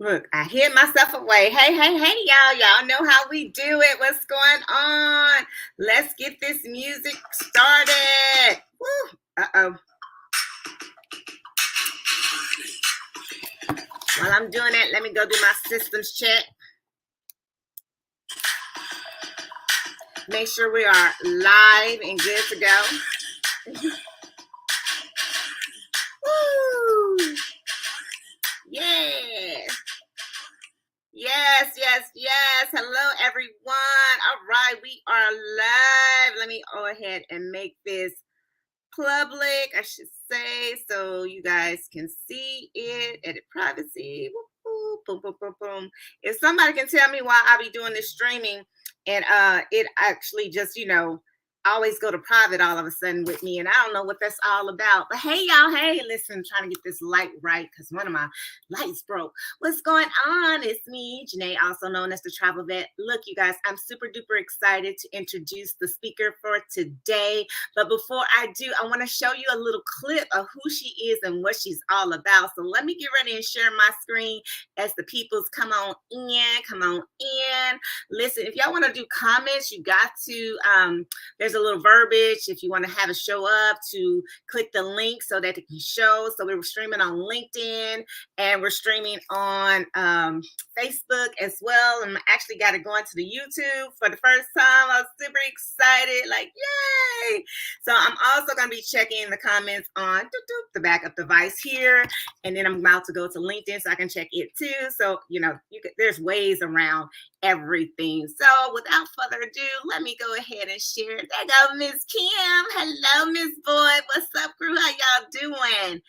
Look, I hid myself away. Hey, y'all. Y'all know how we do it. What's going on? Let's get this music started. Woo. Uh-oh. While I'm doing that, let me go do my systems check. Make sure we are live and good to go. Woo. Yeah. Yes. Hello, everyone. All right, we are live. Let me go ahead and make this public, I should say, so you guys can see it. Edit privacy. Boom, boom, boom, boom. If somebody can tell me why I be doing this streaming and it actually just, always go to private all of a sudden with me, and I don't know what that's all about. But hey, y'all, hey, listen, I'm trying to get this light right because one of my lights broke. What's going on? It's me, Ⅎ𝑒𝓃, also known as the Travel Vet. Look, you guys, I'm super duper excited to introduce the speaker for today. But before I do, I want to show you a little clip of who she is and what she's all about. So let me get ready and share my screen as the peoples come on in. Listen, if y'all want to do comments, you got to, there's a little verbiage if you want to have it show up to click the link so that it can show. So we're streaming on LinkedIn and we're streaming on Facebook as well. And I actually got it going to the YouTube for the first time. I was super excited, like, yay. So I'm also going to be checking the comments on the backup device here. And then I'm about to go to LinkedIn so I can check it too. So, there's ways around everything. So without further ado, let me go ahead and share. There go Miss Kim. Hello, Miss Boyd. What's up, crew? How y'all doing?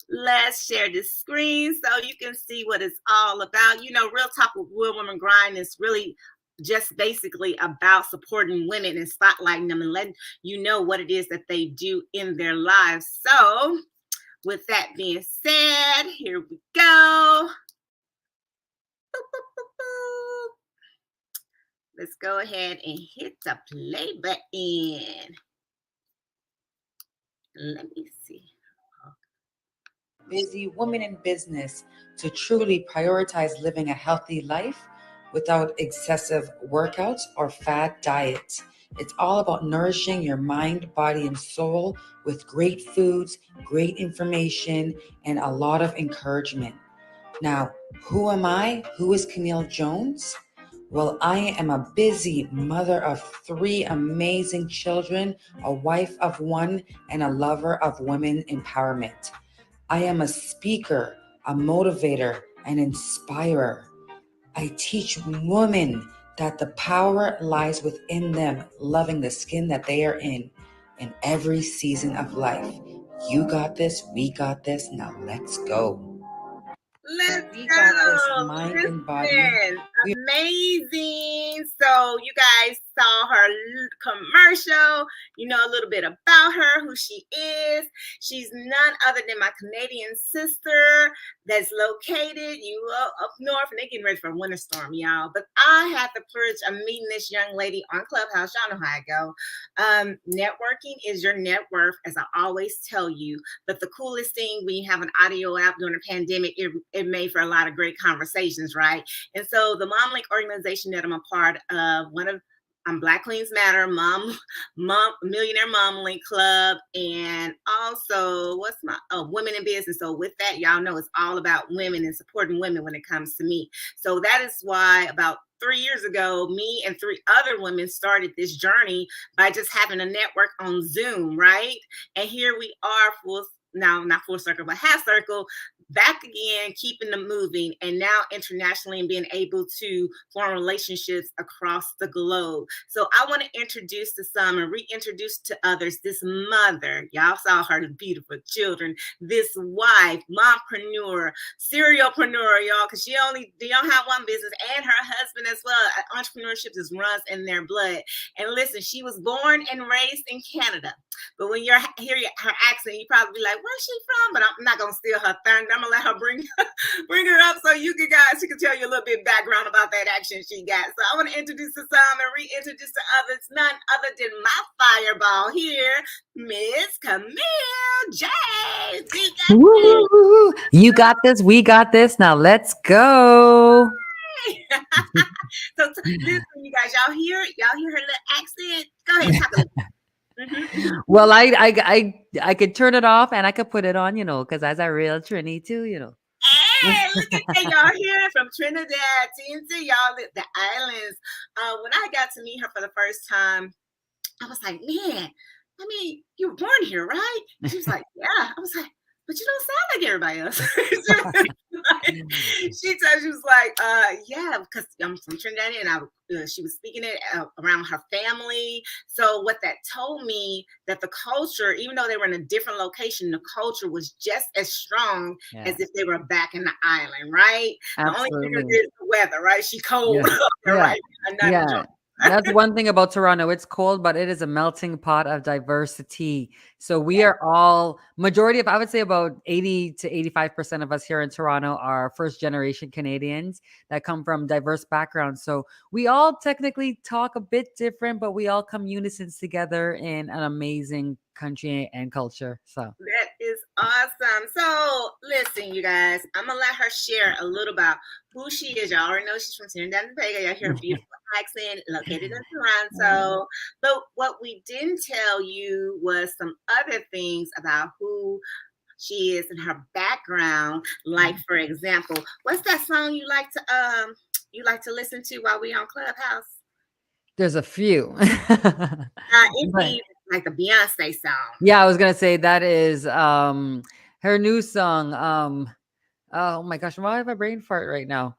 Let's share the screen so you can see what it's all about. Real Talk with Real Women Grind is really just basically about supporting women and spotlighting them and letting you know what it is that they do in their lives. So with that being said, here we go. Boop, boop, boop, boop. Let's go ahead and hit the play button. Let me see. Busy women in business to truly prioritize living a healthy life without excessive workouts or fad diets. It's all about nourishing your mind, body, and soul with great foods, great information, and a lot of encouragement. Now, who am I? Who is Camille Jones? Well, I am a busy mother of 3 amazing children, a wife of 1, and a lover of women empowerment. I am a speaker, a motivator, an inspirer. I teach women that the power lies within them, loving the skin that they are in every season of life. You got this, we got this, now let's go. Let's We go. got this, mind and body. Amazing. So you guys saw her commercial. You know a little bit about her, who she is. She's none other than my Canadian sister that's located up north, and they're getting ready for a winter storm, y'all. But I had the privilege of meeting this young lady on Clubhouse. Y'all know how I go. Networking is your net worth, as I always tell you. But the coolest thing when you have an audio app during a pandemic, it made for a lot of great conversations, right? And so the Mom Link organization that I'm a part of, I'm Black Queens Matter, Millionaire Mom Link Club, and also Women in Business. So with that, y'all know it's all about women and supporting women when it comes to me. So that is why about 3 years ago, me and 3 other women started this journey by just having a network on Zoom, right? And here we are, not full circle, but half circle, back again, keeping them moving, and now internationally and being able to form relationships across the globe. So I want to introduce to some and reintroduce to others this mother. Y'all saw her beautiful children, this wife, mompreneur, serialpreneur, y'all, because they don't have one business, and her husband as well. Entrepreneurship just runs in their blood. And listen, she was born and raised in Canada. But when you hear her accent, you probably be like, where's she from? But I'm not going to steal her thunder. I'm gonna let her bring her up so she can tell you a little bit background about that action she got. So I want to introduce to some and reintroduce to others, none other than my fireball here, Miss Camille Jones. We got this. Woo! You got this. We got this. Now let's go. So listen, you guys, y'all hear her little accent? Go ahead, talk a little. Well, I could turn it off and I could put it on, because as a real Trini too. Hey, look at that. Y'all hear it from Trinidad, TNT, y'all, the islands. When I got to meet her for the first time, I was like, man, I mean, you were born here, right? She was like, yeah. I was like, but you don't sound like everybody else. She was like, yeah, because I'm from Trinidad, and she was speaking it around her family. So what that told me, that the culture, even though they were in a different location, the culture was just as strong as if they were back in the island, right? Absolutely. The only difference is the weather, right? She cold, yeah. right? Yeah. That's one thing about Toronto. It's cold, but it is a melting pot of diversity. So we are all, majority of, I would say about 80 to 85% of us here in Toronto are first generation Canadians that come from diverse backgrounds. So we all technically talk a bit different, but we all come unisons together in an amazing country and culture. So that is awesome. So listen, you guys, I'm gonna let her share a little about who she is. Y'all already know she's from Trinidad and Tobago. Y'all hear a beautiful accent, located in Toronto. But what we didn't tell you was some other things about who she is and her background. Like, for example, what's that song you like to listen to while we on Clubhouse? There's a few. It's like the Beyonce song. Yeah, I was gonna say that is her new song. Oh my gosh, why have I brain fart right now?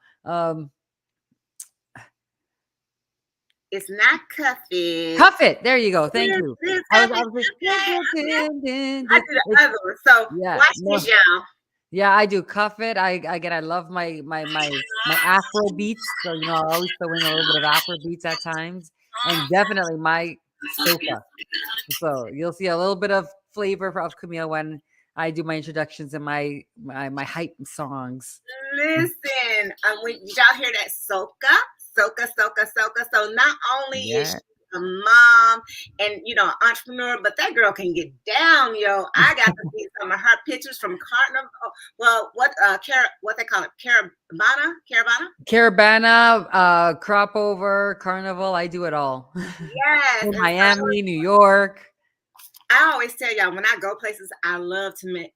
It's not Cuff It. Cuff It. There you go. Thank you. I did the other one. So watch this, y'all. Yeah, I do Cuff It. I love my Afro beats. So I always throw in a little bit of Afro beats at times, and definitely my soca. So you'll see a little bit of flavor of Camille when I do my introductions and my hype songs. Listen, did y'all hear that soca? Soca. So not only is she a mom and entrepreneur, but that girl can get down, yo. I got to see some of her pictures from Carnival. Well, what they call it, Caravana, Crop Over, Carnival. I do it all. Yes, in Miami, New York. I always tell y'all, when I go places, I love to make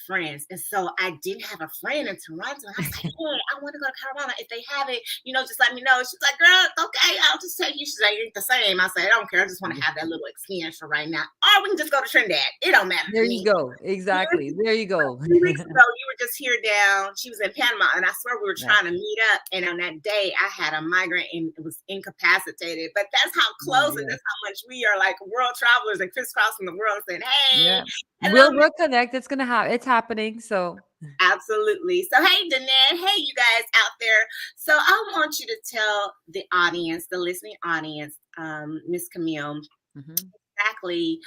friends. And so I did have a friend in Toronto. I was like, hey, I want to go to Carolina. If they have it, just let me know. She's like, girl, okay, I'll just tell you. She's like, it's the same. I said, I don't care. I just want to have that little experience for right now. Or we can just go to Trinidad. It don't matter. There you go. Exactly. There you go. 2 weeks ago, you were just here down. She was in Panama, and I swear we were trying to meet up. And on that day, I had a migraine and it was incapacitated. But that's how close and that's how much we are like world travelers and crisscrossing the world, saying, hey, we'll connect. It's gonna happen. It's happening. So absolutely. So hey, Danette, hey, you guys out there. So I want you to tell the audience, the listening audience, Miss Camille, exactly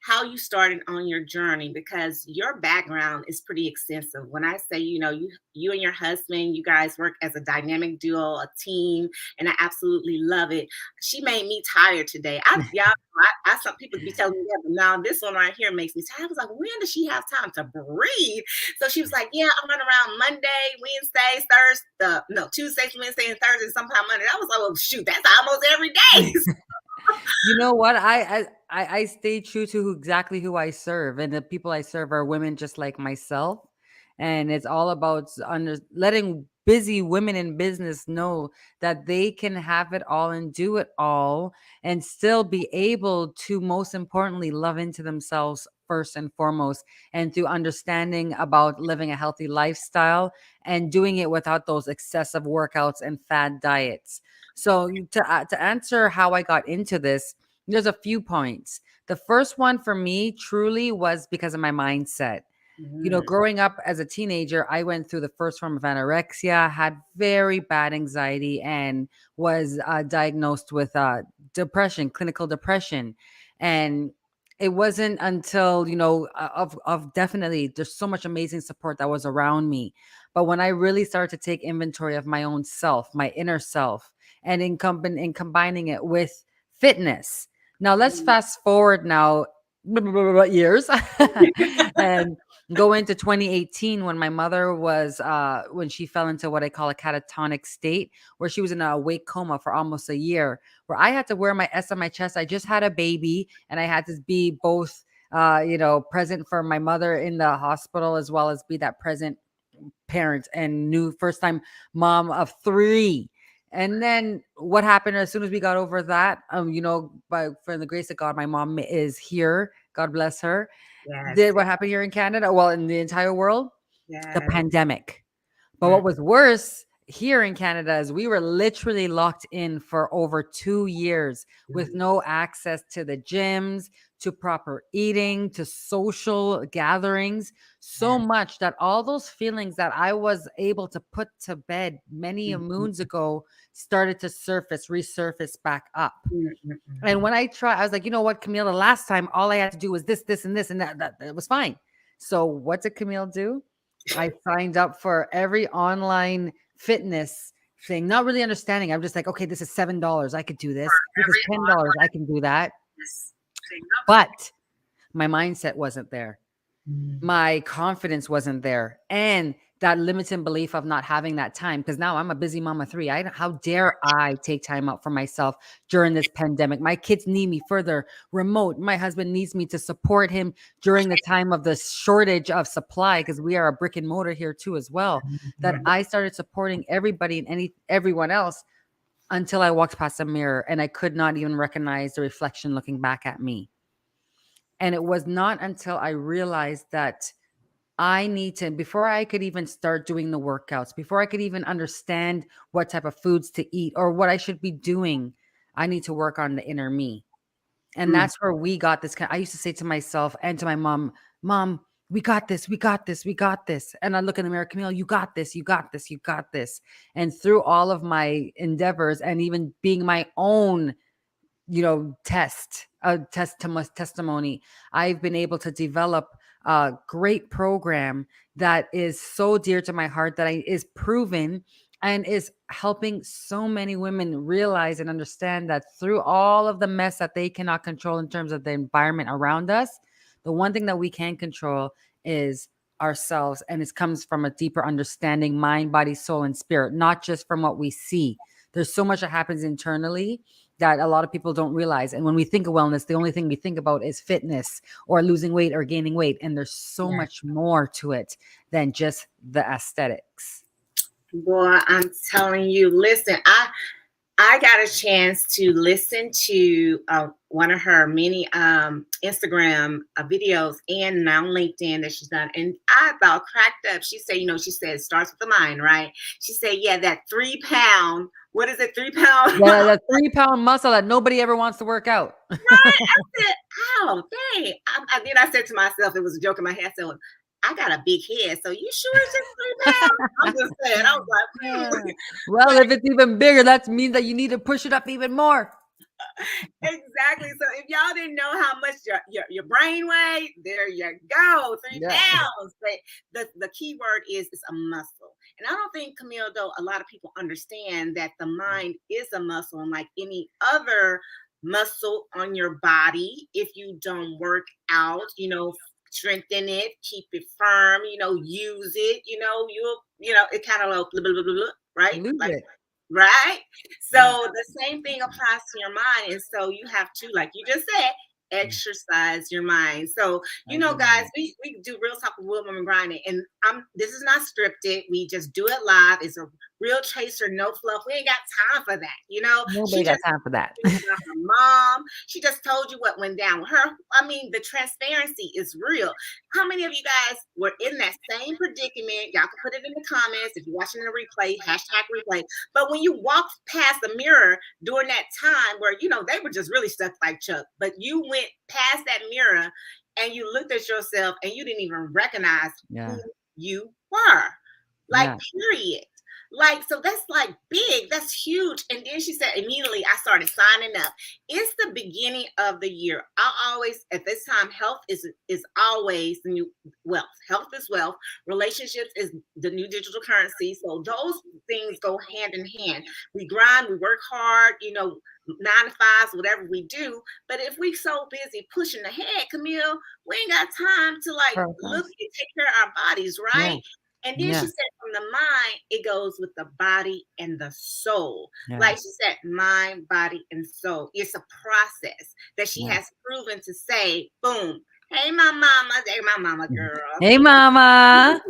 how you started on your journey, because your background is pretty extensive. When I say, you and your husband, you guys work as a dynamic duo, a team, and I absolutely love it. She made me tired today. Some people be telling me that, but now this one right here makes me tired. I was like, when does she have time to breathe? So she was like, yeah, I run around Monday, Wednesday, Thursday, Tuesdays, Wednesday, and Thursday, sometime Monday. I was like, well, shoot, that's almost every day. You know what? I stay true to exactly who I serve, and the people I serve are women just like myself. And it's all about letting busy women in business know that they can have it all and do it all and still be able to, most importantly, love into themselves first and foremost, and through understanding about living a healthy lifestyle and doing it without those excessive workouts and fad diets. So to answer how I got into this, there's a few points. The first one for me truly was because of my mindset. Growing up as a teenager, I went through the first form of anorexia, had very bad anxiety, and was diagnosed with depression, clinical depression. And it wasn't until, of definitely there's so much amazing support that was around me. But when I really started to take inventory of my own self, my inner self, and in combining it with fitness. Now let's Mm. fast forward now years and go into 2018 when my mother was when she fell into what I call a catatonic state, where she was in a awake coma for almost a year, where I had to wear my S on my chest. I just had a baby and I had to be both, present for my mother in the hospital as well as be that present parent and new first time mom of three. And then what happened as soon as we got over that, by for the grace of God, my mom is here. God bless her. Yes, Did what happened here in Canada? Well, in the entire world, the yes. pandemic. But Mm, what was worse here in Canada is we were literally locked in for over 2 years with mm, no access to the gyms, to proper eating, to social gatherings. So yes. much that all those feelings that I was able to put to bed many Mm, mm, moons ago started to resurface back up. mm, mm, And mm. when I was like, you know what, Camille, the last time all I had to do was this, and this, and that was fine. So what did Camille do? I signed up for every online fitness thing, not really understanding. I'm just like, okay, this is $7. I could do this. This is Every $10. I can do that. honest thing. But my mindset wasn't there. Mm, My confidence wasn't there, and that limiting belief of not having that time, because now I'm a busy mama of three. How dare I take time out for myself during this pandemic? My kids need me further remote. My husband needs me to support him during the time of the shortage of supply, because we are a brick and mortar here too as well. That mhm. I started supporting everybody and everyone else until I walked past a mirror and I could not even recognize the reflection looking back at me. And it was not until I realized that I need to, before I could even start doing the workouts, before I could even understand what type of foods to eat or what I should be doing, I need to work on the inner me. And Mm, that's where we got this. I used to say to myself and to my mom, Mom, we got this, we got this, we got this. And I look in the mirror, Camille, you got this, you got this, you got this. And through all of my endeavors and even being my own, testimony, I've been able to develop a great program that is so dear to my heart, that is proven and is helping so many women realize and understand that through all of the mess that they cannot control in terms of the environment around us, the one thing that we can control is ourselves. And it comes from a deeper understanding, mind, body, soul, and spirit, not just from what we see. There's so much that happens internally that a lot of people don't realize. And when we think of wellness, the only thing we think about is fitness or losing weight or gaining weight. And there's so yeah. much more to it than just the aesthetics. Boy, I'm telling you, listen, I got a chance to listen to one of her many Instagram videos and now LinkedIn that she's done. And I about cracked up. She said, she said it starts with the mind, right? She said, yeah, that 3 pound, what is it, 3 pound? Yeah, that 3 pound muscle that nobody ever wants to work out. Right? I said, oh, dang. Then I said to myself, it was a joke in my head. So I got a big head. So you sure it's just 3 pounds? I'm just saying. I was like, Yeah. Well, if it's even bigger, that means that you need to push it up even more. Exactly. So if y'all didn't know how much your brain weighs, there you go, three Yeah. pounds. But the key word is it's a muscle. And I don't think, Camille, though, a lot of people understand that the mind is a muscle, and like any other muscle on your body, if you don't work out, strengthen it, keep it firm, use it, it kind of like blah, blah, blah, blah, blah, right? Lose Like, it. right? Yeah. So the same thing applies to your mind. And so you have to, like you just said, exercise your mind. So, Every guys, day. we do Real Talk with Woman Grinding. And this is not scripted. We just do it live. It's a real chaser, no fluff. We ain't got time for that. She Nobody got just time for that. about her mom. She just told you what went down with her. I mean, the transparency is real. How many of you guys were in that same predicament? Y'all can put it in the comments if you're watching the replay, hashtag replay. But when you walked past the mirror during that time where, they were just really stuck like Chuck, but you went past that mirror and you looked at yourself and you didn't even recognize who Yeah. you were. Like, Yeah. period. Like, so that's like big, that's huge. And then she said, immediately I started signing up. It's the beginning of the year. I always, at this time, health is always the new wealth. Health is wealth. Relationships is the new digital currency. So those things go hand in hand. We grind, we work hard, 9 to 5s, whatever we do. But if we so busy pushing ahead, Camille, we ain't got time to like look Progress. and take care of our bodies, Yeah. right? And then she Yeah. said, from the mind, it goes with the body and the soul. Like Yeah. she said, mind, body, and soul. It's a process that she Yeah. has proven to say, boom, hey, my mama, hey, my mama girl. Hey, mama.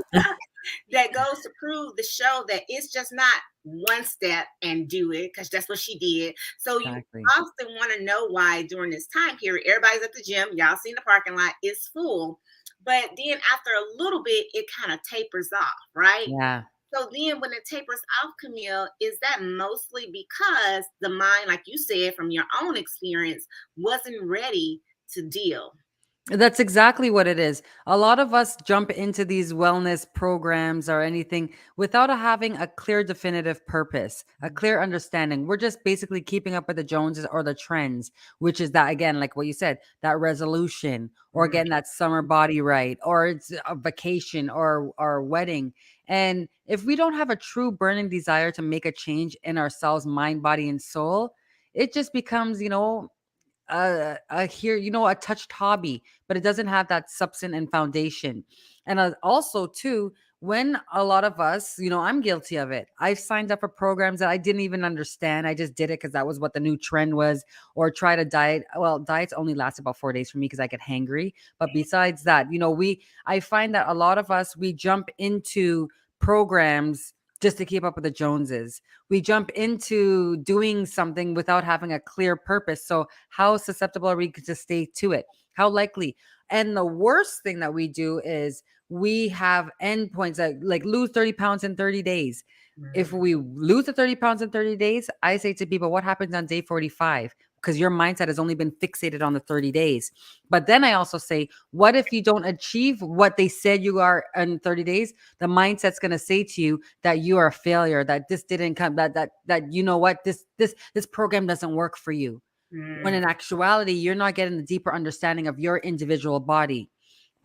That goes to prove the show that it's just not one step and do it, because that's what she did. So you Exactly. often want to know why during this time period, everybody's at the gym, y'all seen the parking lot, it's full. But then after a little bit, it kind of tapers off, right? Yeah. So then when it tapers off, Camille, is that mostly because the mind, like you said, from your own experience, wasn't ready to deal? That's exactly what it is. A lot of us jump into these wellness programs or anything without having a clear, definitive purpose, a clear understanding. We're just basically keeping up with the Joneses or the trends, which is that, again, like what you said, that resolution or Mm, getting that summer body right, or it's a vacation or a wedding. And if we don't have a true burning desire to make a change in ourselves, mind, body, and soul, it just becomes, here, a touched hobby, but it doesn't have that substance and foundation. And also too, when a lot of us, I'm guilty of it, I've signed up for programs that I didn't even understand. I just did it because that was what the new trend was, or try to diet. Well, diets only last about 4 days for me because I get hangry. But besides that, I find that a lot of us, we jump into programs just to keep up with the Joneses. We jump into doing something without having a clear purpose. So how susceptible are we to stay to it? How likely? And the worst thing that we do is we have endpoints that like lose 30 pounds in 30 days. If mm, we lose the 30 pounds in 30 days, I say to people, what happens on day 45? Because your mindset has only been fixated on the 30 days. But then I also say, what if you don't achieve what they said you are in 30 days? The mindset's going to say to you that you are a failure, that this didn't come, that you know what, this program doesn't work for you. When mm. in actuality, you're not getting the deeper understanding of your individual body.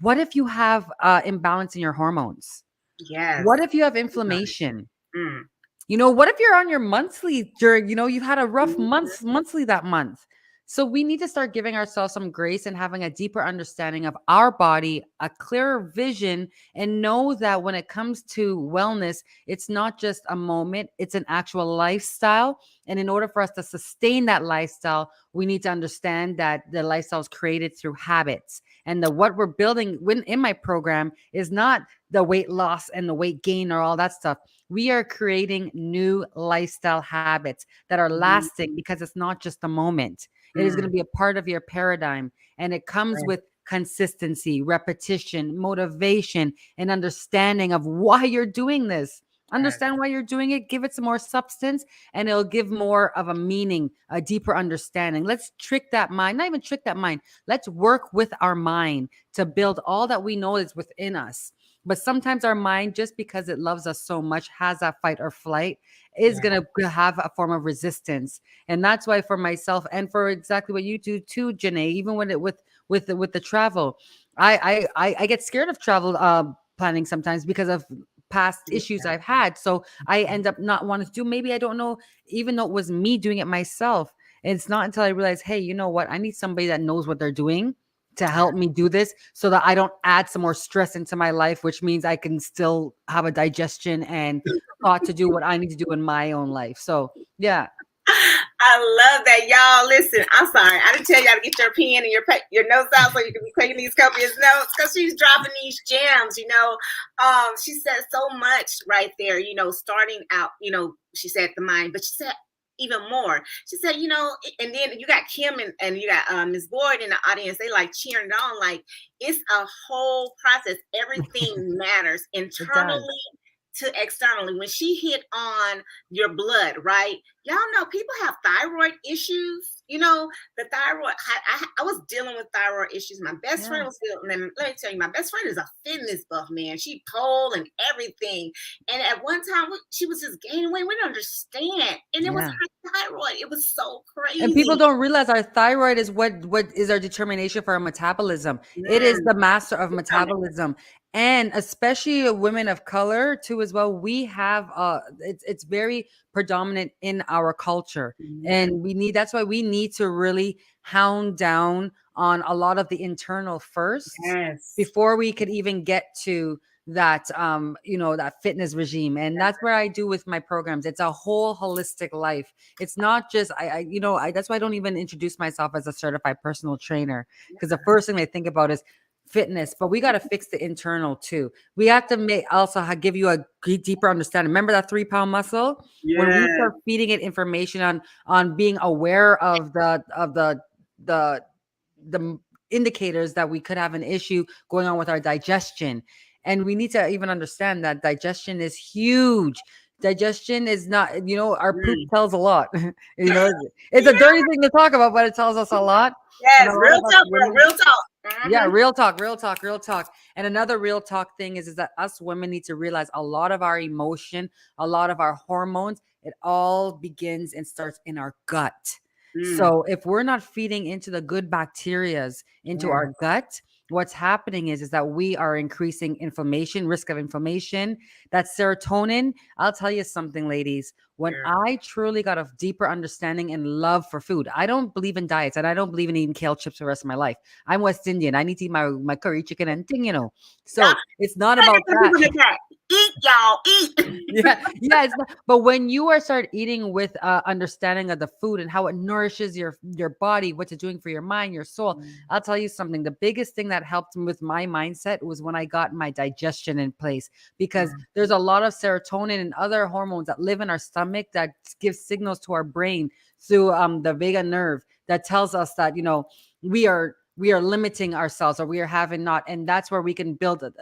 What if you have imbalance in your hormones? Yes. What if you have inflammation? Mm. What if you're on your monthly during, you've had a rough Mhm. monthly that month? So we need to start giving ourselves some grace and having a deeper understanding of our body, a clearer vision, and know that when it comes to wellness, it's not just a moment, it's an actual lifestyle. And in order for us to sustain that lifestyle, we need to understand that the lifestyle is created through habits. And the what we're building when in my program is not the weight loss and the weight gain or all that stuff. We are creating new lifestyle habits that are lasting Mhm. because it's not just a moment. It is going to Mm. be a part of your paradigm. And it comes Right. with consistency, repetition, motivation, and understanding of why you're doing this. Yes. Understand why you're doing it, give it some more substance, and it'll give more of a meaning, a deeper understanding. Let's trick that mind, not even trick that mind. Let's work with our mind to build all that we know is within us. But sometimes our mind, just because it loves us so much, has that fight or flight, is Yeah. going to have a form of resistance. And that's why for myself and for exactly what you do too, Janae, even when it with the travel, I get scared of travel planning sometimes because of past issues I've had. So I end up not wanting to do. Maybe I don't know, even though it was me doing it myself. It's not until I realize, hey, you know what? I need somebody that knows what they're doing to help me do this so that I don't add some more stress into my life, which means I can still have a digestion and thought to do what I need to do in my own life. So, yeah. I love that, y'all. Listen, I'm sorry. I didn't tell y'all to get your pen and your notes out so you can be taking these copious notes, because she's dropping these gems. She said so much right there. Starting out. She said the mind, but she said even more. She said, and then you got Kim and you got Ms. Boyd in the audience. They like cheering it on. Like, it's a whole process. Everything matters It does. internally to externally. When she hit on your blood, right? y'all know people have thyroid issues. You know, the thyroid, I was dealing with thyroid issues. My best Yeah. friend was dealing, and let me tell you, my best friend is a fitness buff, man. She pole and everything. And at one time, she was just gaining weight. We didn't understand. And it was Yeah. her thyroid. It was so And people crazy. don't realize our thyroid is what is our determination for our metabolism. It is Mm, the master of speak on it. metabolism. And especially women of color too as well. We have it's very predominant in our culture. Mm, And we need that's why we need to really hound down on a lot of the internal first yes. before we could even get to that that fitness regime. And that's what I do with my programs. It's a whole holistic life. It's not just that's why I don't even introduce myself as a certified personal trainer, because the first thing they think about is fitness. But we got to fix the internal too. We have to give you a deeper understanding. Remember that 3-pound muscle? When we Yes. start feeding it information on being aware of the the indicators that we could have an issue going on with our digestion. And we need to even understand that digestion is huge. Digestion is not, our poop Mm. tells a lot. It's a Yeah. dirty thing to talk about, but it tells us a lot. And a Yes. lot Real of us talk, girl. women, Real talk. yeah, Hmm. real talk, real talk, real talk. And another real talk thing is that us women need to realize a lot of our emotion, a lot of our hormones, it all begins and starts in our gut. Mm. So if we're not feeding into the good bacterias into Yeah. our gut, what's happening is that we are increasing inflammation, risk of inflammation. That serotonin. I'll tell you something, ladies. When Yeah. I truly got a deeper understanding and love for food, I don't believe in diets and I don't believe in eating kale chips for the rest of my life. I'm West Indian. I need to eat my curry chicken and thing, Y'all, So it's not say that about to the that. people in the chat. Eat, y'all. Eat. Yeah, yeah. It's not, but when you are start eating with understanding of the food and how it nourishes your body, what it's doing for your mind, your soul, I'll tell you something. The biggest thing that helped with my mindset was when I got my digestion in place, because there's a lot of serotonin and other hormones that live in our stomach that give signals to our brain through the vagus nerve that tells us that we are limiting ourselves or we are having not, and that's where we can build it.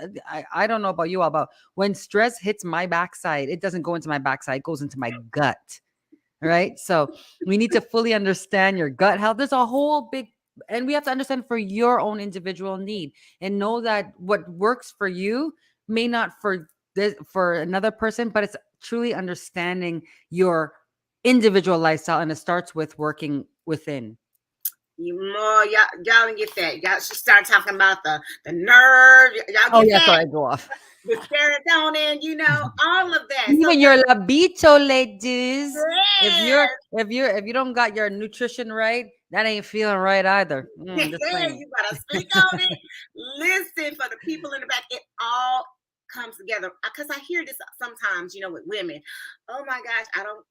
I don't know about you all, but when stress hits my backside, it doesn't go into my backside, it goes into my gut. Right. So we need to fully understand your gut health. There's a whole big, and we have to understand for your own individual need and know that what works for you may not for another person, but it's truly understanding your individual lifestyle. And it starts with working within. You more y'all didn't get that. Y'all should start talking about the nerve. Y'all Oh, get yeah. that? Sorry, I go off. The serotonin, all of that. So Even yeah, your libido, ladies. yes. If you don't got your nutrition right, that ain't feeling right either. Just saying. You gotta speak on it. Listen, for the people in the back, it all comes together. Because I hear this sometimes, with women. Oh my gosh, I don't.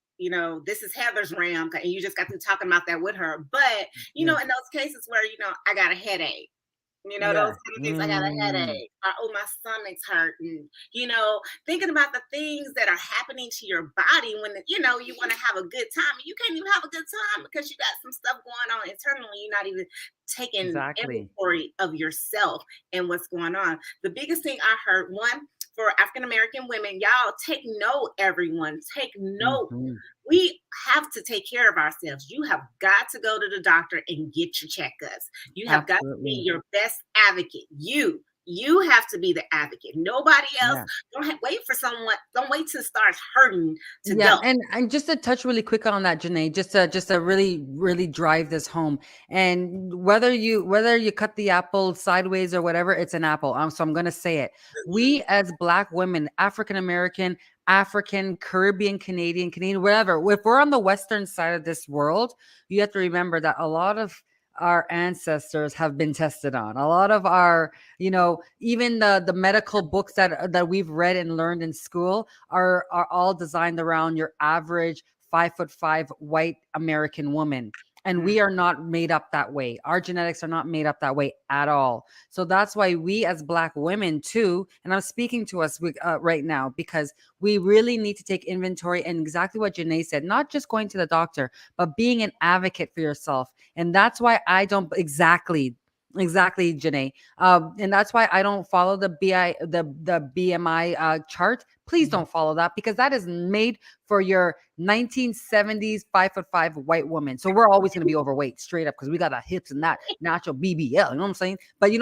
This is Heather's realm, and you just got through talking about that with her. But in Yeah. those cases where I got a headache. Those Yeah. kind of things. I got a headache. Or, oh, my stomach's hurting. Thinking about the things that are happening to your body when, you want to have a good time. You can't even have a good time because you got some stuff going on internally. You're not even taking Exactly. inventory of yourself and what's going on. The biggest thing I heard, one, for African American women, y'all take note, everyone. Take note. Mhm. We have to take care of ourselves. You have got to go to the doctor and get your checkups. You have got to be Absolutely. your best advocate. You have to be the advocate. Nobody else. Yeah. Wait for someone. Don't wait till it starts hurting to Yeah, go. and just to touch really quick on that, Janae, just to really really drive this home, and whether you cut the apple sideways or whatever, it's an apple. So I'm gonna say it. We as Black women, African American, African, Caribbean, Canadian, whatever. If we're on the Western side of this world, you have to remember that a lot of our ancestors have been tested on. A lot of our, even the medical books that we've read and learned in school are all designed around your average 5'5" white American woman. And we are not made up that way. Our genetics are not made up that way at all. So that's why we as Black women too, and I'm speaking to us right now, because we really need to take inventory and exactly what Janae said, not just going to the doctor, but being an advocate for yourself. And that's why I don't exactly, Janae. And that's why I don't follow the BMI chart, Please don't follow that, because that is made for your 1970s 5'5" white woman. So we're always going to be overweight straight up, because we got our hips and that natural BBL. You know what I'm saying? But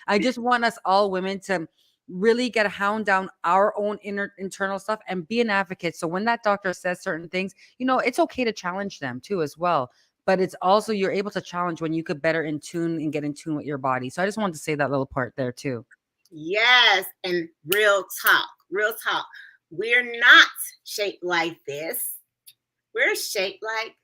I just want us all women to really get a hound down our own internal stuff and be an advocate. So when that doctor says certain things, it's okay to challenge them too as well. But it's also, you're able to challenge when you could better in tune and get in tune with your body. So I just wanted to say that little part there too. Yes, and real talk, real talk. We're not shaped like this. We're shaped like,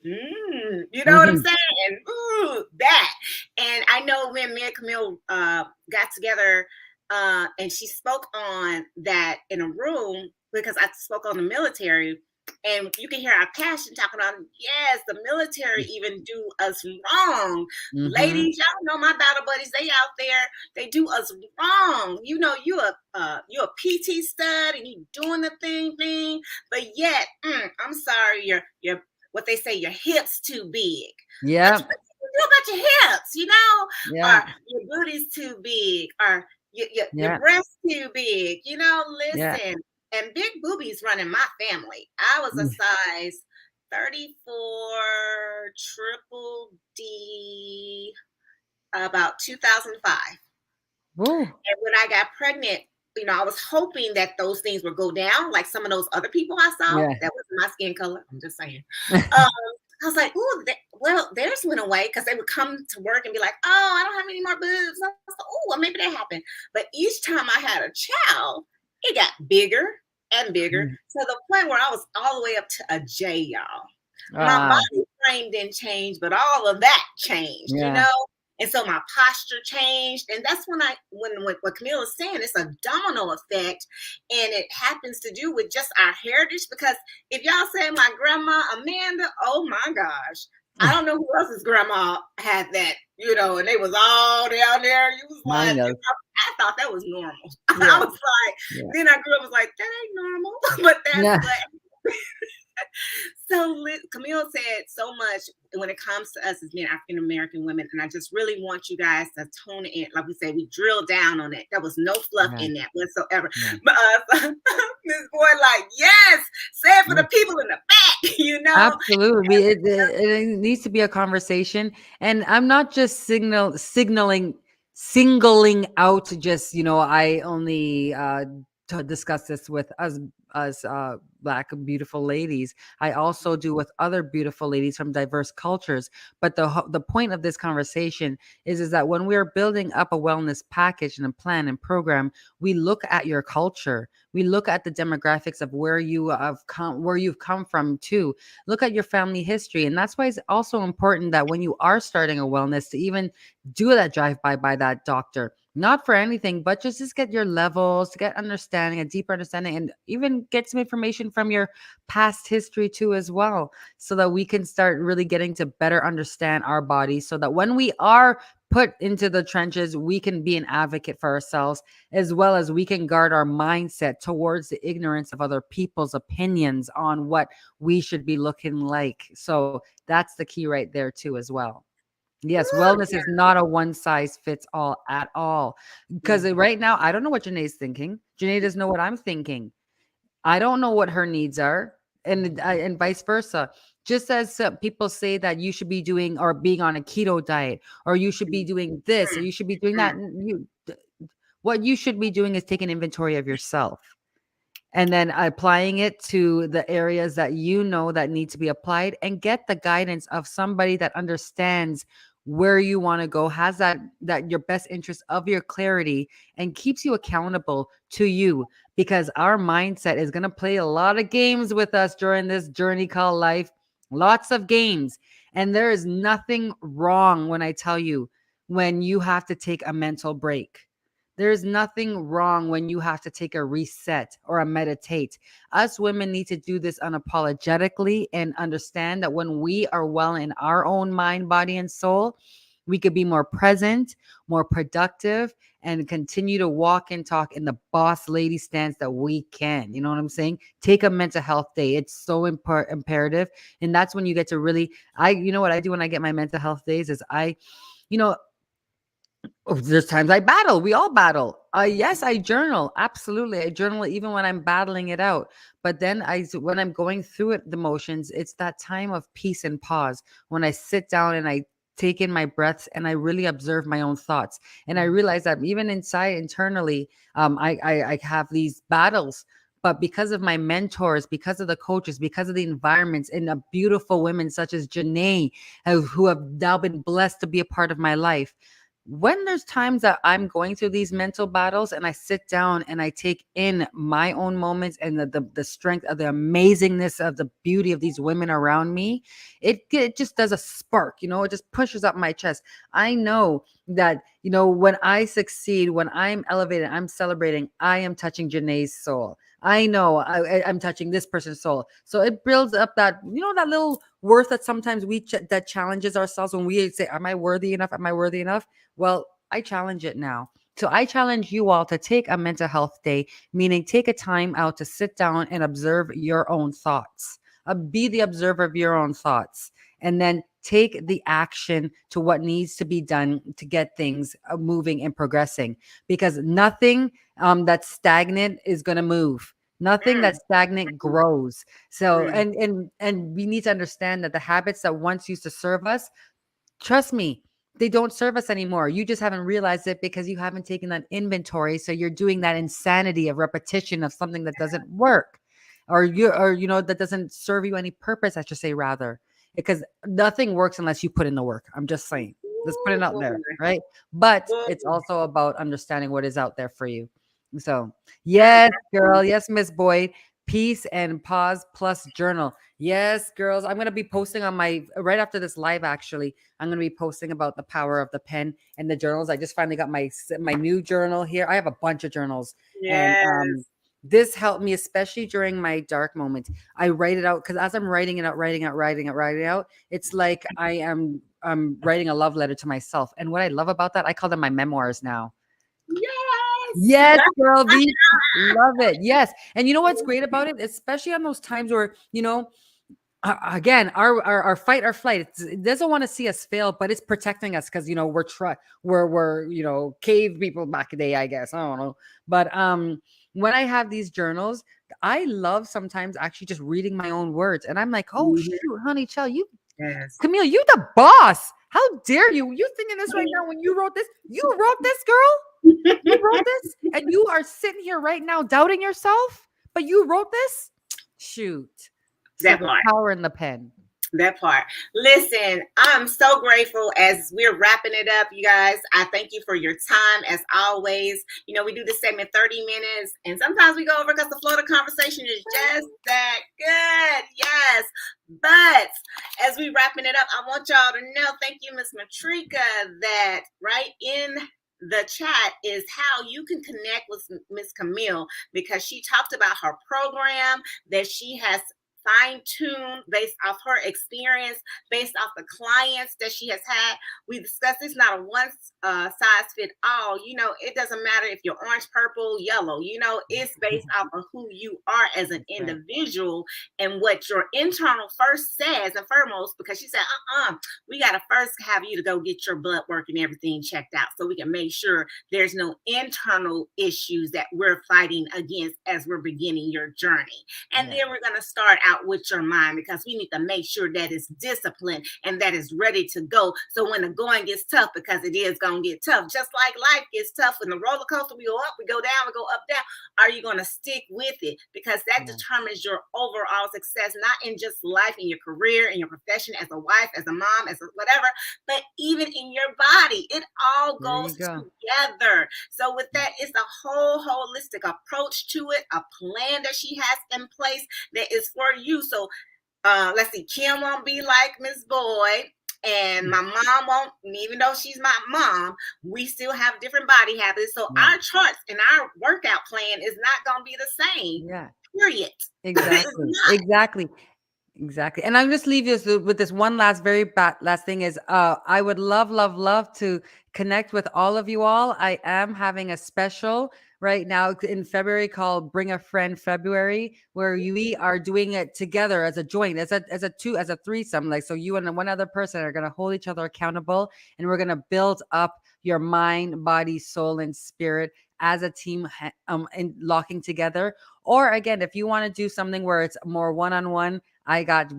you know what I'm saying? Ooh, that. And I know when me and Camille got together, and she spoke on that in a room, because I spoke on the military, and you can hear our passion talking about, yes, the military even do us wrong. Ladies, y'all know my battle buddies, they out there, they do us wrong. You a PT stud and you doing the thing, but yet, I'm sorry, you're what they say, your hips too big. Yeah. What you do about your hips, or your booty's too big, or your breasts too big, listen. And big boobies running my family. I was a size 34 triple D about 2005. Ooh. And when I got pregnant, I was hoping that those things would go down, like some of those other people I saw. That wasn't my skin color. I'm just saying. I was like, ooh, theirs went away, because they would come to work and be like, oh, I don't have any more boobs. I was like, oh, well, maybe that happened. But each time I had a child, it got bigger and bigger, to the point where I was all the way up to a J, y'all. My body frame didn't change, but all of that changed, And so my posture changed. And that's when what Camille is saying, it's a domino effect. And it happens to do with just our heritage. Because if y'all say my grandma Amanda, oh my gosh, I don't know who else's grandma had that, and they was all down there. You was like, I thought that was normal. I was like, then I grew up, was like, that ain't normal. But that's what. So Camille said so much when it comes to us as being African American women, and I just really want you guys to tune in. Like we said, we drilled down on it. There was no fluff in that whatsoever. But Ms. Boy, like, yes, say it for the people in the back, Absolutely. It needs to be a conversation, and I'm not just singling out just I only to discuss this with us Black beautiful ladies. I also do with other beautiful ladies from diverse cultures. But the point of this conversation is that when we are building up a wellness package and a plan and program, we look at your culture. We look at the demographics of where you've come from too. Look at your family history. And that's why it's also important that when you are starting a wellness, to even do that drive-by by that doctor. Not for anything, but just get your levels, to get understanding, a deeper understanding, and even get some information from your past history too as well, so that we can start really getting to better understand our bodies, so that when we are put into the trenches, we can be an advocate for ourselves, as well as we can guard our mindset towards the ignorance of other people's opinions on what we should be looking like. So that's the key right there too as well. Yes, wellness is not a one size fits all at all. Because right now, I don't know what Janae's thinking. Janae doesn't know what I'm thinking. I don't know what her needs are, and vice versa. Just as people say that you should be doing or being on a keto diet, or you should be doing this, or you should be doing that. What you should be doing is taking inventory of yourself, and then applying it to the areas that that need to be applied, and get the guidance of somebody that understands where you want to go, has that your best interest of your clarity, and keeps you accountable to you, because our mindset is going to play a lot of games with us during this journey called life. Lots of games. And there is nothing wrong when I tell you, when you have to take a mental break. There's nothing wrong when you have to take a reset or a meditate. Us women need to do this unapologetically, and understand that when we are well in our own mind, body, and soul, we could be more present, more productive, and continue to walk and talk in the boss lady stance that we can. You know what I'm saying? Take a mental health day. It's so imperative. And that's when you get to really, what I do when I get my mental health days is Oh, there's times I battle. We all battle. Yes, I journal. Absolutely. I journal even when I'm battling it out. But then when I'm going through it, the motions, it's that time of peace and pause when I sit down and I take in my breaths and I really observe my own thoughts. And I realize that even inside internally, I have these battles. But because of my mentors, because of the coaches, because of the environments and the beautiful women such as Janae, who have now been blessed to be a part of my life, when there's times that I'm going through these mental battles and I sit down and I take in my own moments and the strength of the amazingness of the beauty of these women around me, it just does a spark, it just pushes up my chest. I know that, when I succeed, when I'm elevated, I'm celebrating, I am touching Janae's soul. I know I'm touching this person's soul. So it builds up that, that little worth that sometimes that challenges ourselves when we say, am I worthy enough? Am I worthy enough? Well, I challenge it now. So I challenge you all to take a mental health day, meaning take a time out to sit down and observe your own thoughts. Be the observer of your own thoughts, and then take the action to what needs to be done to get things moving and progressing. Because nothing that's stagnant is going to move. Nothing Mm, that's stagnant grows. So, mm. and we need to understand that the habits that once used to serve us, trust me, they don't serve us anymore. You just haven't realized it because you haven't taken that inventory. So you're doing that insanity of repetition of something that doesn't work, or that doesn't serve you any purpose, I should say, rather, because nothing works unless you put in the work. I'm just saying. Let's put Ooh, it out boy, there, right? But boy. it's also about understanding what is out there for you. So, Mm, yes, girl. Yes, Miss Boyd. Peace and pause plus journal. Yes, girls. I'm going to be posting on my right after this live, actually. I'm going to be posting about the power of the pen and the journals. I just finally got my new journal here. I have a bunch of journals, and yes. this helped me, especially during my dark moments. I write it out because as I'm writing out, it's like I am writing a love letter to myself. And what I love about that, I call them my memoirs now. Yes. Yes, girl, V, love it. Yes, and you know what's great about it, especially on those times where again, our fight or flight, it doesn't want to see us fail, but it's protecting us because we're cave people back in the day, I guess. I don't know. But when I have these journals, I love sometimes actually just reading my own words. And I'm like, oh Mhm. shoot, honey, child, Yes. Camille, you the boss. How dare you? You thinking this right now when you wrote this? You wrote this, girl? You wrote this? And you are sitting here right now doubting yourself, but you wrote this? Shoot. So That the part. power in the pen. That part. Listen, I'm so grateful as we're wrapping it up, you guys. I thank you for your time as always. We do this segment 30 minutes, and sometimes we go over because the flow of the conversation is just that good. Yes. But as we wrapping it up, I want y'all to know, thank you, Miss 𝒲𝑒𝓃, that right in the chat is how you can connect with Miss Camille, because she talked about her program that she has fine-tuned based off her experience, based off the clients that she has had. We discussed it's not a one size fit all. It doesn't matter if you're orange, purple, yellow. It's based off of who you are as an individual and what your internal first says and foremost, because she said, we got to first have you to go get your blood work and everything checked out so we can make sure there's no internal issues that we're fighting against as we're beginning your journey. And then we're going to start out with your mind, because we need to make sure that it's disciplined and that is ready to go. So when the going gets tough, because it is going to get tough, just like life gets tough, when the roller coaster, we go up, we go down, we go up, down. Are you going to stick with it? Because that determines your overall success, not in just life, in your career, in your profession, as a wife, as a mom, as a whatever, but even in your body. It all goes together. So with that, it's a whole holistic approach to it, a plan that she has in place that is for you. So let's see, Kim won't be like Miss Boyd, and my mom won't, even though she's my mom, we still have different body habits. So our charts and our workout plan is not going to be the same. Yeah. Period. Exactly. Exactly. And I'll just leave you with this one last, last thing is, I would love to connect with all of you all. I am having a special right now in February called Bring a Friend February, where we are doing it together as a joint, as a threesome. Like, so you and one other person are going to hold each other accountable, and we're going to build up your mind, body, soul, and spirit as a team, and locking together. Or again, if you want to do something where it's more one-on-one, I got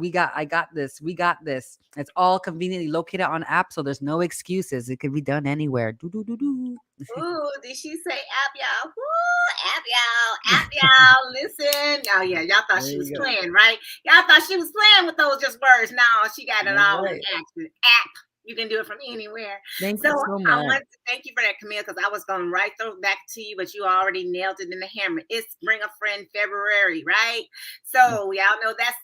this. We got this. It's all conveniently located on app, so there's no excuses. It can be done anywhere. Do do do do. Ooh, did she say app y'all? Woo, app y'all, app y'all. Listen. Oh yeah, y'all thought There she was you go. playing, right? Y'all thought she was playing with those just words. No, she got it That's all in right. action. App. You can do it from anywhere. Thank So you so I much. want to thank you for that, Camille, because I was going right back to you, but you already nailed it in the hammer. It's Bring a Friend February, right? So y'all know that's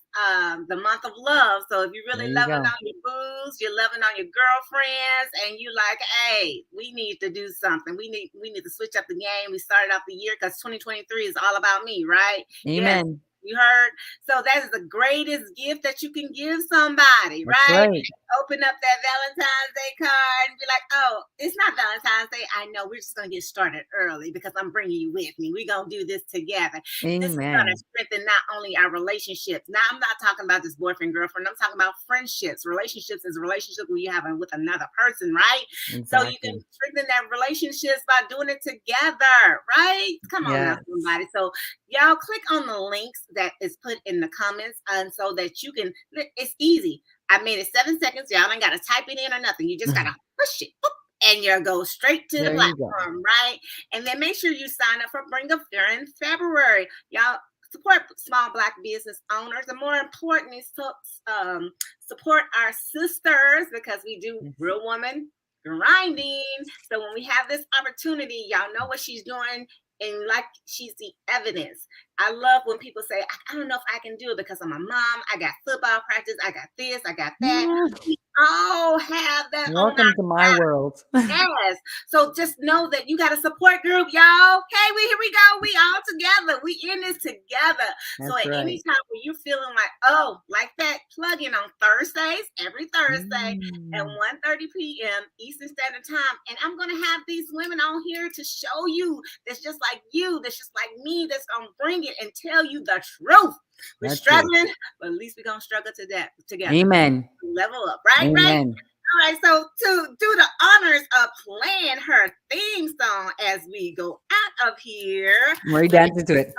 the month of love. So if you're really There you loving go. on your booze, you're loving on your girlfriends, and you like, hey, we need to do something. We need to switch up the game. We started off the year because 2023 is all about me, right? Yes. Amen. You heard? So that is the greatest gift that you can give somebody, That's right? right. Open up that Valentine's Day card and be like, oh, it's not Valentine's Day. I know, we're just going to get started early because I'm bringing you with me. We're going to do this together. This is going to Amen. strengthen not only our relationships. Now, I'm not talking about this boyfriend, girlfriend. I'm talking about friendships. Relationships is a relationship where you have with another person, right? So you can Exactly. strengthen that relationships by doing it together, right? Come on now, Yes. somebody. So y'all click on the links that is put in the comments, and so that you can, it's easy. I made it 7 seconds. Y'all ain't got to type it in or nothing. You just got to push it. Boop, and you'll go straight to the There you go. platform, right? And then make sure you sign up for Bring a Friend February. Y'all support small Black business owners. And more important is to support our sisters, because we do real woman grinding. So when we have this opportunity, y'all know what she's doing. And like, she's the evidence. I love when people say, I don't know if I can do it because I'm a mom. I got football practice. I got this. I got that. We all have that on Welcome our to my world. yes. So just know that you got a support group, y'all. Hey, here we go. We all together. We in this together. So That's at right. any time when you're feeling like, oh, like that, plug in on Thursdays, every Thursday at 1:30 p.m. Eastern Standard Time. And I'm going to have these women on here to show you that's just like you, that's just like me, that's going to bring it and tell you the truth. We're That's struggling, but at least we're going to struggle to that together. Amen. Level up, right? Amen. Right? All right, so to do the honors of playing her theme song as we go out of here, We're dancing to it.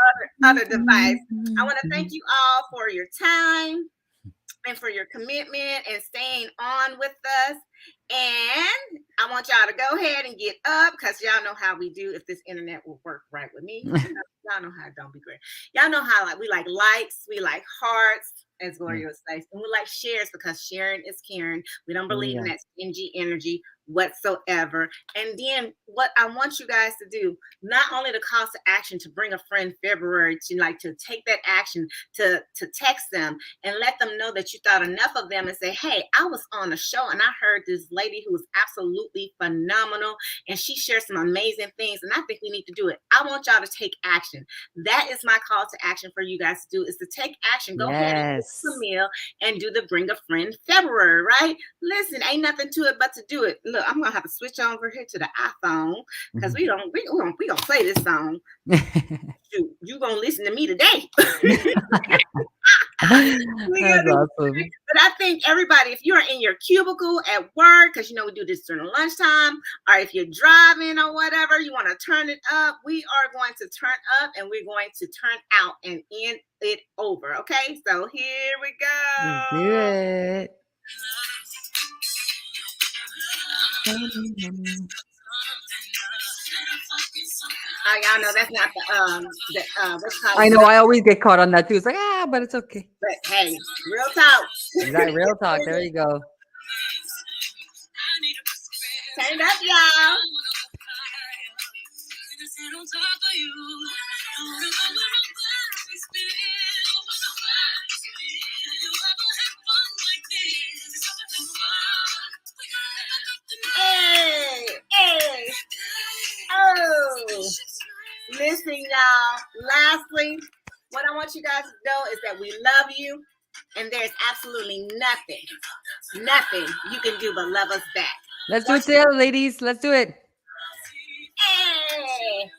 other device, I want to thank you all for your time and for your commitment and staying on with us. And I want y'all to go ahead and get up, because y'all know how we do if this internet will work right with me. Y'all know how it don't be great. Y'all know how we like likes, we like hearts, as Gloria says, and we like shares, because sharing is caring. We don't believe in that stingy energy whatsoever. And then what I want you guys to do, not only the call to action to Bring a Friend February, to take that action, to text them and let them know that you thought enough of them, and say, hey, I was on a show and I heard this lady who was absolutely phenomenal, and she shared some amazing things, and I think we need to do it. I want y'all to take action. That is my call to action for you guys to do, is to take action. Go ahead and do Camille and do the Bring a Friend February, right? Listen, ain't nothing to it but to do it. Look, I'm gonna have to switch over here to the iPhone, because we gonna play this song. Shoot, you gonna listen to me today. That's awesome. But I think everybody, if you're in your cubicle at work, because we do this during lunchtime, or if you're driving or whatever, you want to turn it up, we are going to turn up and we're going to turn out and end it over. Okay, so here we go. Let's do it. Y'all know that's not what's called. I know, I always get caught on that too. It's like, but it's okay. But hey, real talk. That real talk. There you go. Turn it up, y'all. Hey, hey, oh. Listen, y'all. Lastly, what I want you guys to know is that we love you, and there's absolutely nothing you can do but love us back. Let's do it together, ladies. Let's do it. Hey.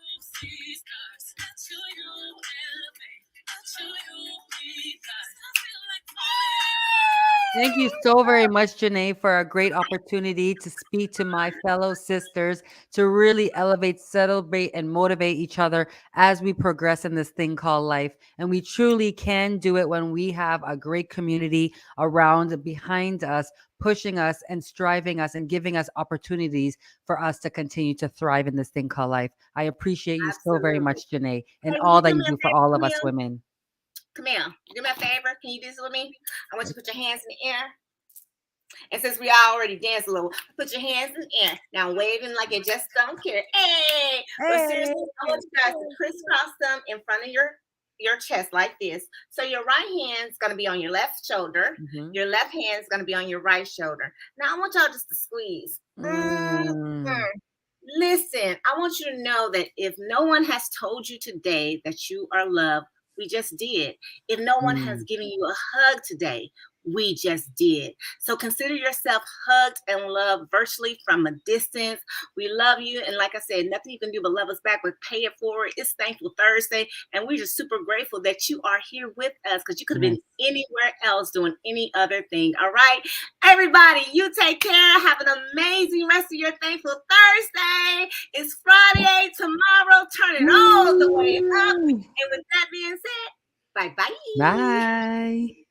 Thank you so very much, Janae, for a great opportunity to speak to my fellow sisters, to really elevate, celebrate, and motivate each other as we progress in this thing called life. And we truly can do it when we have a great community around, behind us, pushing us and striving us and giving us opportunities for us to continue to thrive in this thing called life. I appreciate you so very Absolutely. much, Janae, and Hey, will all you that do you me a do for favor, all of us Camille? women. Camille, do me a favor. Can you do this with me? I want you to put your hands in the air. And since we already danced a little, put your hands in the air. Now waving like you just don't care. Hey! But Hey. seriously, I want you guys to crisscross them in front of your chest like this. So your right hand's gonna be on your left shoulder. Mhm. Your left hand's gonna be on your right shoulder. Now I want y'all just to squeeze. Mm. Listen, I want you to know that if no one has told you today that you are loved, we just did. If no one has Mm. given you a hug today, we just did. So consider yourself hugged and loved virtually from a distance. We love you. And like I said, nothing you can do but love us back, but pay it forward. It's Thankful Thursday. And we're just super grateful that you are here with us because you could have Yes. been anywhere else doing any other thing. All right. Everybody, you take care. Have an amazing rest of your Thankful Thursday. It's Friday tomorrow. Turn it all the way up. Woo! And with that being said, bye bye. Bye.